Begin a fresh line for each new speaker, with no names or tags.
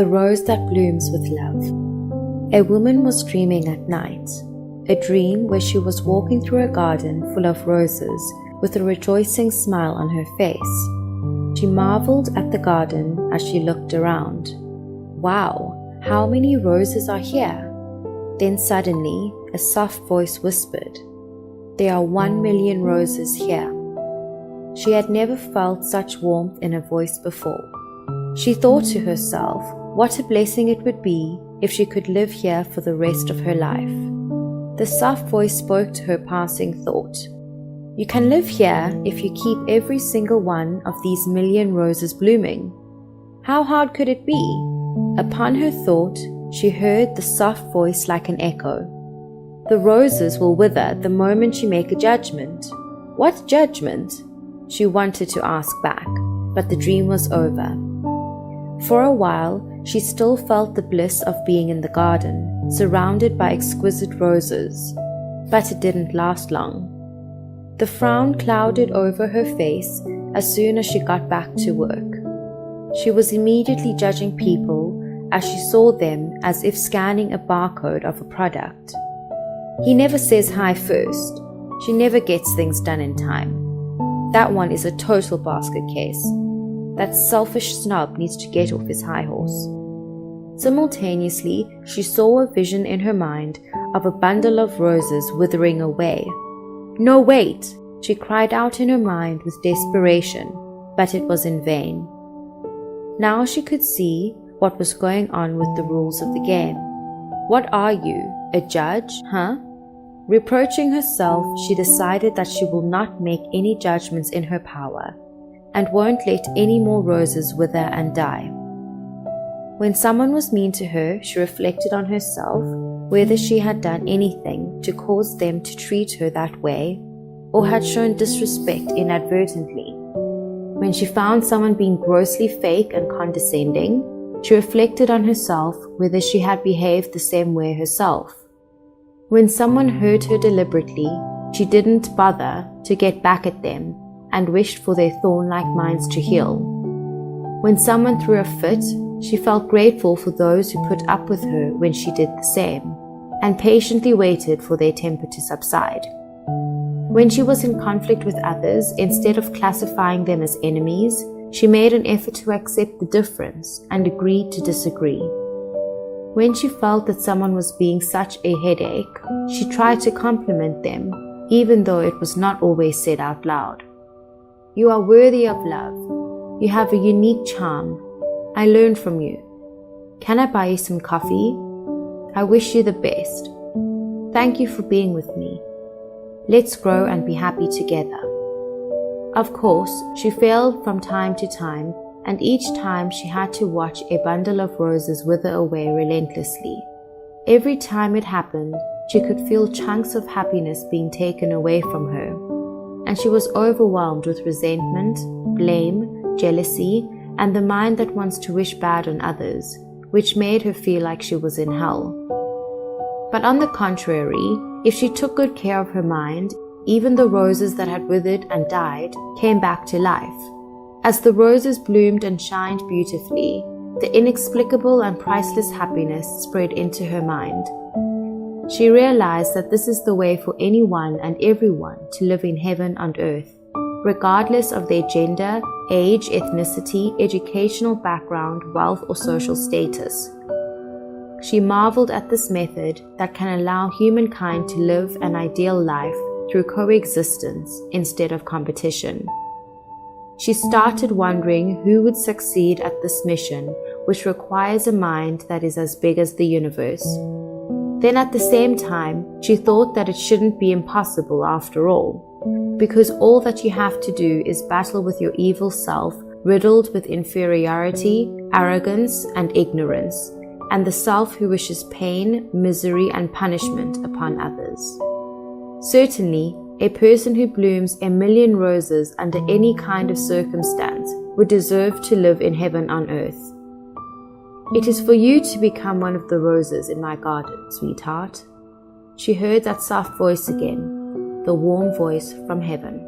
The rose that blooms with love. A woman was dreaming at night, a dream where she was walking through a garden full of roses with a rejoicing smile on her face. She marveled at the garden as she looked around. Wow, how many roses are here? Then suddenly, a soft voice whispered, "There are 1,000,000 roses here." She had never felt such warmth in her voice before. She thought to herself, what a blessing it would be if she could live here for the rest of her life. The soft voice spoke to her passing thought. "You can live here if you keep every single one of these 1,000,000 roses blooming. How hard could it be?" Upon her thought, she heard the soft voice like an echo. "The roses will wither the moment you make a judgment." "What judgment?" she wanted to ask back, but the dream was over. For a while, she still felt the bliss of being in the garden, surrounded by exquisite roses, but it didn't last long. The frown clouded over her face as soon as she got back to work. She was immediately judging people as she saw them as if scanning a barcode of a product. "He never says hi first. She never gets things done in time. That one is a total basket case. That selfish snob needs to get off his high horse." Simultaneously, she saw a vision in her mind of a bundle of roses withering away. "No, wait!" she cried out in her mind with desperation, but it was in vain. Now she could see what was going on with the rules of the game. "What are you, a judge, huh?" Reproaching herself, she decided that she will not make any judgments in her power, and won't let any more roses wither and die. When someone was mean to her, she reflected on herself, whether she had done anything to cause them to treat her that way, or had shown disrespect inadvertently. When she found someone being grossly fake and condescending, she reflected on herself, whether she had behaved the same way herself. When someone hurt her deliberately, she didn't bother to get back at them and wished for their thorn-like minds to heal. When someone threw a fit, she felt grateful for those who put up with her when she did the same, and patiently waited for their temper to subside. When she was in conflict with others, instead of classifying them as enemies, she made an effort to accept the difference and agreed to disagree. When she felt that someone was being such a headache, she tried to compliment them, even though it was not always said out loud. "You are worthy of love. You have a unique charm. I learned from you. Can I buy you some coffee? I wish you the best. Thank you for being with me. Let's grow and be happy together." Of course, she failed from time to time, and each time she had to watch a bundle of roses wither away relentlessly. Every time it happened, she could feel chunks of happiness being taken away from her, and she was overwhelmed with resentment, blame, jealousy, and the mind that wants to wish bad on others, which made her feel like she was in hell. But on the contrary, if she took good care of her mind, even the roses that had withered and died came back to life. As the roses bloomed and shined beautifully, the inexplicable and priceless happiness spread into her mind. She realized that this is the way for anyone and everyone to live in heaven on earth, regardless of their gender, age, ethnicity, educational background, wealth, or social status. She marveled at this method that can allow humankind to live an ideal life through coexistence instead of competition. She started wondering who would succeed at this mission, which requires a mind that is as big as the universe. Then at the same time, she thought that it shouldn't be impossible after all, because all that you have to do is battle with your evil self, riddled with inferiority, arrogance, and ignorance, and the self who wishes pain, misery, and punishment upon others. Certainly, a person who blooms 1,000,000 roses under any kind of circumstance would deserve to live in heaven on earth. "It is for you to become one of the roses in my garden, sweetheart." She heard that soft voice again, the warm voice from heaven.